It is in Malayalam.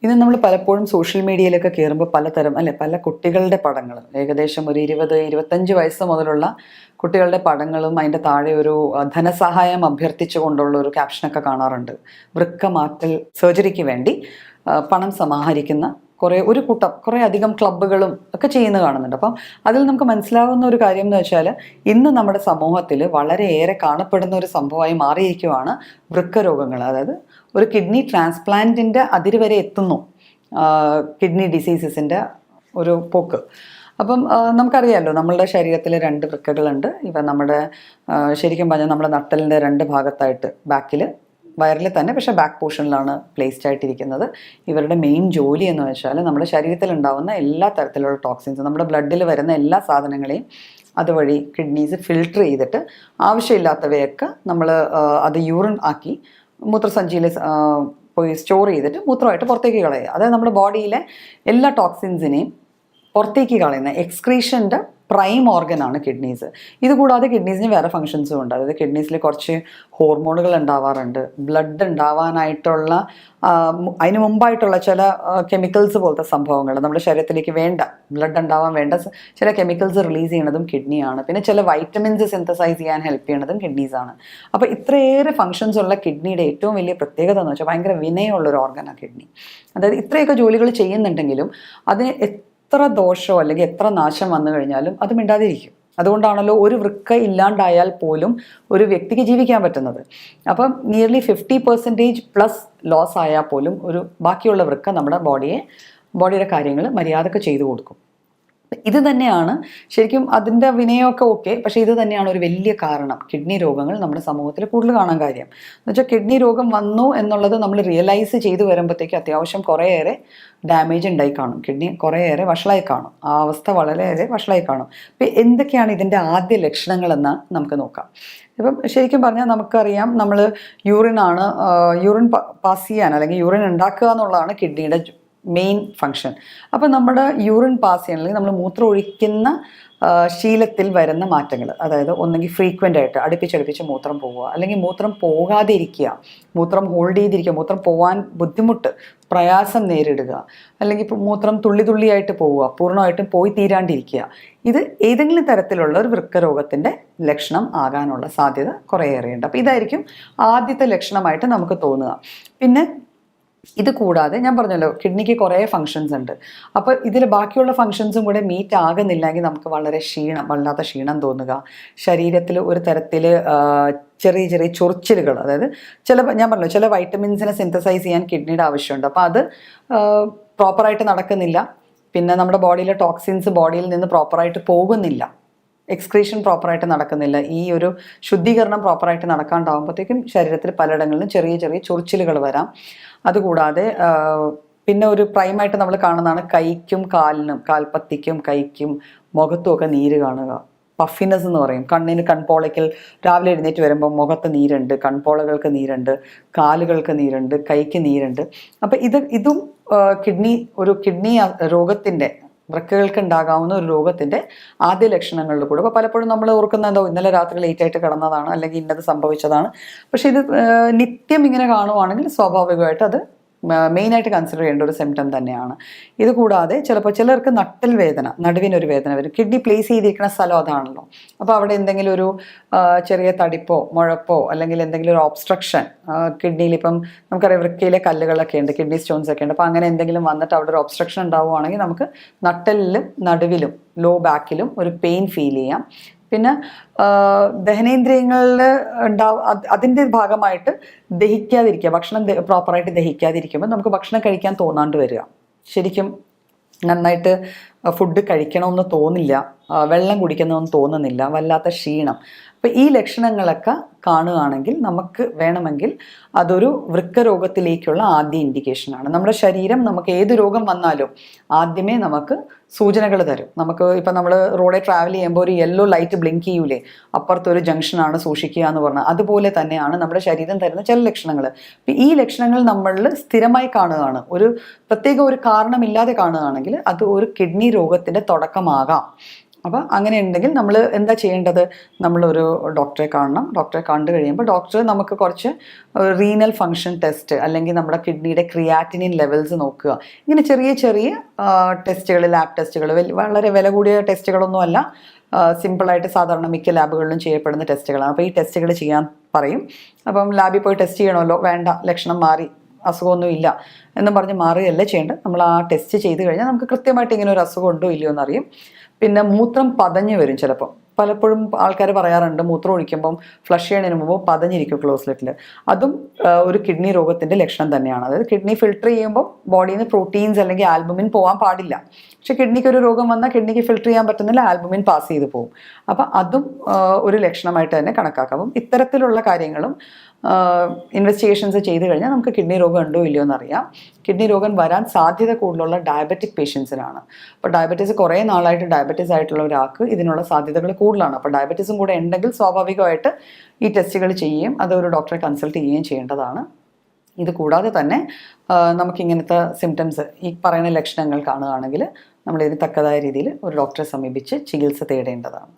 ഇന്ന് നമ്മൾ പലപ്പോഴും സോഷ്യൽ മീഡിയയിലൊക്കെ കയറുമ്പോൾ പലതരം അല്ലെ പല കുട്ടികളുടെ പടങ്ങൾ ഏകദേശം ഒരു 20-25 വയസ്സ് മുതലുള്ള കുട്ടികളുടെ പടങ്ങളും അതിൻ്റെ താഴെ ഒരു ധനസഹായം അഭ്യർത്ഥിച്ചുകൊണ്ടുള്ള ഒരു ക്യാപ്ഷനൊക്കെ കാണാറുണ്ട്. വൃക്ക മാറ്റൽ സർജറിക്ക് വേണ്ടി പണം സമാഹരിക്കുന്ന ഒരു കൂട്ടം കുറേ അധികം ക്ലബ്ബുകളും ഒക്കെ ചെയ്യുന്നത് കാണുന്നുണ്ട്. അപ്പം അതിൽ നമുക്ക് മനസ്സിലാവുന്ന ഒരു കാര്യം എന്ന് വെച്ചാൽ ഇന്ന് നമ്മുടെ സമൂഹത്തിൽ വളരെയേറെ കാണപ്പെടുന്ന ഒരു സംഭവമായി മാറിയിരിക്കുവാണ് വൃക്കരോഗങ്ങൾ. അതായത് ഒരു കിഡ്നി ട്രാൻസ്പ്ലാന്റിൻ്റെ അതിര് വരെ എത്തുന്നു കിഡ്നി ഡിസീസസിൻ്റെ ഒരു പോക്ക്. അപ്പം നമുക്കറിയാമല്ലോ നമ്മളുടെ ശരീരത്തിൽ 2 വൃക്കകളുണ്ട്. ഇവ നമ്മുടെ ശരിക്കും പറഞ്ഞാൽ നമ്മുടെ നട്ടലിൻ്റെ 2 ഭാഗത്തായിട്ട് ബാക്കിൽ വയറിൽ തന്നെ, പക്ഷേ ബാക്ക് പോർഷനിലാണ് പ്ലേസ്ഡ് ആയിട്ടിരിക്കുന്നത്. ഇവരുടെ മെയിൻ ജോലി എന്ന് വെച്ചാൽ നമ്മുടെ ശരീരത്തിൽ ഉണ്ടാകുന്ന എല്ലാ തരത്തിലുള്ള ടോക്സിൻസ്, നമ്മുടെ ബ്ലഡിൽ വരുന്ന എല്ലാ സാധനങ്ങളെയും അതുവഴി കിഡ്നീസ് ഫിൽട്ടർ ചെയ്തിട്ട് ആവശ്യമില്ലാത്തവയൊക്കെ നമ്മൾ അത് യൂറിൻ ആക്കി മൂത്രസഞ്ചിയിൽ പോയി സ്റ്റോർ ചെയ്തിട്ട് മൂത്രമായിട്ട് പുറത്തേക്ക് കളയുക. അതായത് നമ്മുടെ ബോഡിയിലെ എല്ലാ ടോക്സിൻസിനെയും പുറത്തേക്ക് കളയുന്ന എക്സ്ക്രീഷൻ്റെ പ്രൈം ഓർഗനാണ് കിഡ്നീസ്. ഇതുകൂടാതെ കിഡ്നീസിന് വേറെ ഫങ്ഷൻസും ഉണ്ട്. അതായത് കിഡ്നീസിൽ കുറച്ച് ഹോർമോണുകൾ ഉണ്ടാവാറുണ്ട്, ബ്ലഡ് ഉണ്ടാവാനായിട്ടുള്ള അതിന് മുമ്പായിട്ടുള്ള ചില കെമിക്കൽസ് പോലത്തെ സംഭവങ്ങൾ നമ്മുടെ ശരീരത്തിലേക്ക് വേണ്ട ബ്ലഡ് ഉണ്ടാവാൻ വേണ്ട ചില കെമിക്കൽസ് റിലീസ് ചെയ്യണതും കിഡ്നിയാണ്. പിന്നെ ചില വൈറ്റമിൻസ് സിന്തസൈസ് ചെയ്യാൻ ഹെൽപ്പ് ചെയ്യണതും കിഡ്നീസാണ്. അപ്പോൾ ഇത്രയേറെ ഫങ്ഷൻസ് ഉള്ള കിഡ്നിയുടെ ഏറ്റവും വലിയ പ്രത്യേകത എന്ന് വെച്ചാൽ ഭയങ്കര വിനയമുള്ളൊരു ഓർഗനാണ് കിഡ്നി. അതായത് ഇത്രയൊക്കെ ജോലികൾ ചെയ്യുന്നുണ്ടെങ്കിലും അതിന് എത്ര ദോഷമോ അല്ലെങ്കിൽ എത്ര നാശം വന്നു കഴിഞ്ഞാലും അത് മിണ്ടാതിരിക്കും. അതുകൊണ്ടാണല്ലോ ഒരു വൃക്ക ഇല്ലാണ്ടായാൽ പോലും ഒരു വ്യക്തിക്ക് ജീവിക്കാൻ പറ്റുന്നത്. അപ്പം നിയർലി 50% ലോസ് ആയാൽ പോലും ബാക്കിയുള്ള വൃക്ക നമ്മുടെ ബോഡിയുടെ കാര്യങ്ങൾ മര്യാദക്ക് ചെയ്തു കൊടുക്കും. ഇത് തന്നെയാണ് ശരിക്കും അതിൻ്റെ വിനയമൊക്കെ ഓക്കെ, പക്ഷേ ഇത് തന്നെയാണ് ഒരു വലിയ കാരണം കിഡ്നി രോഗങ്ങൾ നമ്മുടെ സമൂഹത്തിൽ കൂടുതൽ കാണാൻ കാര്യം. എന്ന് വെച്ചാൽ കിഡ്നി രോഗം വന്നു എന്നുള്ളത് നമ്മൾ റിയലൈസ് ചെയ്ത് വരുമ്പോഴത്തേക്ക് അത്യാവശ്യം കുറേയേറെ ഡാമേജ് ഉണ്ടായി കാണും, കിഡ്നി കുറേയേറെ വഷളായി കാണും, ആ അവസ്ഥ വളരെയേറെ വഷളായി കാണും. ഇപ്പം എന്തൊക്കെയാണ് ഇതിൻ്റെ ആദ്യ ലക്ഷണങ്ങളെന്ന് നമുക്ക് നോക്കാം. ഇപ്പം ശരിക്കും പറഞ്ഞാൽ നമുക്കറിയാം, നമ്മൾ യൂറിൻ പാസ് ചെയ്യാൻ അല്ലെങ്കിൽ യൂറിൻ ഉണ്ടാക്കുക എന്നുള്ളതാണ് കിഡ്നിയുടെ മെയിൻ ഫങ്ഷൻ. അപ്പം നമ്മുടെ യൂറിൻ പാസ് ചെയ്യണം അല്ലെങ്കിൽ നമ്മൾ മൂത്രം ഒഴിക്കുന്ന ശീലത്തിൽ വരുന്ന മാറ്റങ്ങൾ, അതായത് ഒന്നെങ്കിൽ ഫ്രീക്വൻ്റ് ആയിട്ട് അടുപ്പിച്ചടുപ്പിച്ച് മൂത്രം പോവുക, അല്ലെങ്കിൽ മൂത്രം പോകാതെ ഇരിക്കുക, മൂത്രം ഹോൾഡ് ചെയ്തിരിക്കുക, മൂത്രം പോകാൻ ബുദ്ധിമുട്ട് പ്രയാസം നേരിടുക, അല്ലെങ്കിൽ ഇപ്പോൾ മൂത്രം തുള്ളിയായിട്ട് പോവുക, പൂർണ്ണമായിട്ടും പോയി തീരാണ്ടിരിക്കുക. ഇത് ഏതെങ്കിലും തരത്തിലുള്ള ഒരു വൃക്കരോഗത്തിൻ്റെ ലക്ഷണം ആകാനുള്ള സാധ്യത കുറേയേറെയുണ്ട്. അപ്പോൾ ഇതായിരിക്കും ആദ്യത്തെ ലക്ഷണമായിട്ട് നമുക്ക് തോന്നുക. പിന്നെ ഇത് കൂടാതെ ഞാൻ പറഞ്ഞല്ലോ കിഡ്നിക്ക് കുറേ ഫങ്ഷൻസ് ഉണ്ട്. അപ്പോൾ ഇതിൽ ബാക്കിയുള്ള ഫങ്ഷൻസും കൂടെ മീറ്റ് ആകുന്നില്ലെങ്കിൽ നമുക്ക് വല്ലാത്ത ക്ഷീണം തോന്നുക, ശരീരത്തിൽ ഒരു തരത്തിൽ ചെറിയ ചൊറിച്ചിലുകൾ, അതായത് ഞാൻ പറഞ്ഞല്ലോ ചില വൈറ്റമിൻസിനെ സിന്തസൈസ് ചെയ്യാൻ കിഡ്നിയുടെ ആവശ്യമുണ്ട്. അപ്പോൾ അത് പ്രോപ്പറായിട്ട് നടക്കുന്നില്ല. പിന്നെ നമ്മുടെ ബോഡിയിലെ ടോക്സിൻസ് ബോഡിയിൽ നിന്ന് പ്രോപ്പറായിട്ട് പോകുന്നില്ല, എക്സ്ക്രീഷൻ പ്രോപ്പറായിട്ട് നടക്കുന്നില്ല, ഈ ഒരു ശുദ്ധീകരണം പ്രോപ്പറായിട്ട് നടക്കാണ്ടാവുമ്പോഴത്തേക്കും ശരീരത്തിൽ പലയിടങ്ങളിലും ചെറിയ ചൊറിച്ചിലുകൾ വരാം. അതുകൂടാതെ പിന്നെ ഒരു പ്രൈമായിട്ട് നമ്മൾ കാണുന്നതാണ് കൈക്കും കാൽപ്പത്തിക്കും കൈക്കും മുഖത്തും ഒക്കെ നീര് കാണുക. പഫിനെസ് എന്ന് പറയും. കൺപോളയ്ക്കൽ രാവിലെ എഴുന്നേറ്റ് വരുമ്പോൾ മുഖത്ത് നീരുണ്ട്, കൺപോളകൾക്ക് നീരുണ്ട്, കാലുകൾക്ക് നീരുണ്ട്, കൈക്ക് നീരുണ്ട്. അപ്പം ഇതും കിഡ്നി രോഗത്തിൻ്റെ വൃക്കകൾക്ക് ഉണ്ടാകാവുന്ന ഒരു രോഗത്തിൻ്റെ ആദ്യ ലക്ഷണങ്ങളിൽ കൂടെ. അപ്പോൾ പലപ്പോഴും നമ്മൾ ഓർക്കുന്നതോ ഇന്നലെ രാത്രി ലേറ്റായിട്ട് കിടന്നതാണ് അല്ലെങ്കിൽ ഇന്നത് സംഭവിച്ചതാണ്. പക്ഷേ ഇത് നിത്യം ഇങ്ങനെ കാണുവാണെങ്കിൽ സ്വാഭാവികമായിട്ട് അത് മെയിനായിട്ട് കൺസിഡർ ചെയ്യേണ്ട ഒരു സിംറ്റം തന്നെയാണ്. ഇത് കൂടാതെ ചിലർക്ക് നടുവിനൊരു വേദന വരും. കിഡ്നി പ്ലേസ് ചെയ്തിരിക്കുന്ന സ്ഥലം അതാണല്ലോ. അപ്പോൾ അവിടെ എന്തെങ്കിലും ഒരു ചെറിയ തടിപ്പോ മുഴപ്പോ അല്ലെങ്കിൽ എന്തെങ്കിലും ഒരു ഒബ്സ്ട്രക്ഷൻ കിഡ്നിയിൽ, ഇപ്പം നമുക്കറിയാം വൃക്കയിലെ കല്ലുകളൊക്കെ ഉണ്ട്, കിഡ്നി സ്റ്റോൺസ് ഒക്കെ ഉണ്ട്. അപ്പോൾ അങ്ങനെ എന്തെങ്കിലും വന്നിട്ട് അവിടെ ഒരു ഒബ്സ്ട്രക്ഷൻ ഉണ്ടാവുകയാണെങ്കിൽ നമുക്ക് നട്ടലിലും നടുവിലും ലോ ബാക്കിലും ഒരു പെയിൻ ഫീൽ ചെയ്യാം. പിന്നെ ദഹനേന്ദ്രിയങ്ങളിൽ അതിൻ്റെ ഭാഗമായിട്ട് ദഹിക്കാതിരിക്കുക, ഭക്ഷണം പ്രോപ്പറായിട്ട് ദഹിക്കാതിരിക്കുമ്പോൾ നമുക്ക് ഭക്ഷണം കഴിക്കാൻ തോന്നാണ്ട് വരിക, ശരിക്കും നന്നായിട്ട് ഫുഡ് കഴിക്കണമെന്ന് തോന്നില്ല, വെള്ളം കുടിക്കണമെന്ന് തോന്നുന്നില്ല, വല്ലാത്ത ക്ഷീണം. അപ്പോൾ ഈ ലക്ഷണങ്ങളൊക്കെ കാണുകയാണെങ്കിൽ നമുക്ക് വേണമെങ്കിൽ അതൊരു വൃക്കരോഗത്തിലേക്കുള്ള ആദ്യ ഇൻഡിക്കേഷനാണ്. നമ്മുടെ ശരീരം നമുക്ക് ഏത് രോഗം വന്നാലും ആദ്യമേ നമുക്ക് സൂചനകൾ തരും. ഇപ്പം നമ്മൾ റോഡിൽ ട്രാവൽ ചെയ്യുമ്പോൾ ഒരു യെല്ലോ ലൈറ്റ് ബ്ലിങ്ക് ചെയ്യൂലേ, അപ്പുറത്തൊരു ജംഗ്ഷനാണ് സൂക്ഷിക്കുക എന്ന് പറഞ്ഞാൽ അതുപോലെ തന്നെയാണ് നമ്മുടെ ശരീരം തരുന്ന ചില ലക്ഷണങ്ങൾ. അപ്പം ഈ ലക്ഷണങ്ങൾ നമ്മളിൽ സ്ഥിരമായി കാണുകയാണ്, പ്രത്യേക ഒരു കാരണമില്ലാതെ കാണുകയാണെങ്കിൽ അത് ഒരു കിഡ്നി രോഗത്തിൻ്റെ തുടക്കമാകാം. അപ്പോൾ അങ്ങനെ ഉണ്ടെങ്കിൽ നമ്മൾ എന്താ ചെയ്യേണ്ടത്? നമ്മളൊരു ഡോക്ടറെ കാണണം. ഡോക്ടറെ കണ്ടു കഴിയുമ്പോൾ ഡോക്ടർ നമുക്ക് കുറച്ച് റീനൽ ഫങ്ഷൻ ടെസ്റ്റ് അല്ലെങ്കിൽ നമ്മുടെ കിഡ്നിയുടെ ക്രിയാറ്റിനിൻ ലെവൽസ് നോക്കുക. ഇങ്ങനെ ചെറിയ ചെറിയ ടെസ്റ്റുകൾ, ലാബ് ടെസ്റ്റുകൾ, വളരെ വില കൂടിയ ടെസ്റ്റുകളൊന്നുമല്ല, സിമ്പിളായിട്ട് സാധാരണ മിക്ക ലാബുകളിലും ചെയ്യപ്പെടുന്ന ടെസ്റ്റുകളാണ്. അപ്പോൾ ഈ ടെസ്റ്റുകൾ ചെയ്യാൻ പറയും. അപ്പം ലാബിൽ പോയി ടെസ്റ്റ് ചെയ്യണമല്ലോ, വേണ്ട ലക്ഷണം മാറി അസുഖമൊന്നും ഇല്ല എന്നും പറഞ്ഞ് മാറുകയല്ല ചെയ്യേണ്ടത്. നമ്മൾ ആ ടെസ്റ്റ് ചെയ്ത് കഴിഞ്ഞാൽ നമുക്ക് കൃത്യമായിട്ട് ഇങ്ങനെ ഒരു അസുഖം ഉണ്ടോ ഇല്ലയോ എന്നറിയും. പിന്നെ മൂത്രം പതഞ്ഞ് വരും ചിലപ്പോൾ. പലപ്പോഴും ആൾക്കാർ പറയാറുണ്ട് മൂത്രം ഒഴിക്കുമ്പം ഫ്ലഷ് ചെയ്യണതിന് മുമ്പ് പതഞ്ഞിരിക്കും ക്ലോസ്ലെറ്റിൽ. അതും ഒരു കിഡ്നി രോഗത്തിൻ്റെ ലക്ഷണം തന്നെയാണ്. അതായത് കിഡ്നി ഫിൽട്ടർ ചെയ്യുമ്പോൾ ബോഡിയിൽ നിന്ന് പ്രോട്ടീൻസ് അല്ലെങ്കിൽ ആൽബുമിൻ പോകാൻ പാടില്ല. പക്ഷെ കിഡ്നിക്ക് ഒരു രോഗം വന്നാൽ കിഡ്നിക്ക് ഫിൽട്ടർ ചെയ്യാൻ പറ്റുന്നില്ല, ആൽബുമിൻ പാസ് ചെയ്ത് പോകും. അപ്പം അതും ഒരു ലക്ഷണമായിട്ട് തന്നെ കണക്കാക്കാം. അപ്പം ഇത്തരത്തിലുള്ള കാര്യങ്ങളും ഇൻവെസ്റ്റിഗേഷൻസ് ചെയ്ത് കഴിഞ്ഞാൽ നമുക്ക് കിഡ്നി രോഗം ഉണ്ടോ ഇല്ലയോ എന്നറിയാം. കിഡ്നി രോഗം വരാൻ സാധ്യത കൂടുതലുള്ള ഡയബറ്റിക് പേഷ്യൻസിനാണ്. അപ്പോൾ ഡയബറ്റീസ് കുറേ നാളായിട്ട് ഡയബറ്റീസ് ആയിട്ടുള്ള ഒരാൾക്ക് ഇതിനുള്ള സാധ്യതകൾ കൂടുതലാണ്. അപ്പോൾ ഡയബറ്റീസും കൂടെ ഉണ്ടെങ്കിൽ സ്വാഭാവികമായിട്ട് ഈ ടെസ്റ്റുകൾ ചെയ്യുകയും അതൊരു ഡോക്ടറെ കൺസൾട്ട് ചെയ്യുകയും ചെയ്യേണ്ടതാണ്. ഇത് കൂടാതെ തന്നെ നമുക്കിങ്ങനത്തെ സിംറ്റംസ്, ഈ പറയുന്ന ലക്ഷണങ്ങൾ കാണുകയാണെങ്കിൽ നമ്മൾ ഇതിന് തക്കതായ രീതിയിൽ ഒരു ഡോക്ടറെ സമീപിച്ച് ചികിത്സ തേടേണ്ടതാണ്.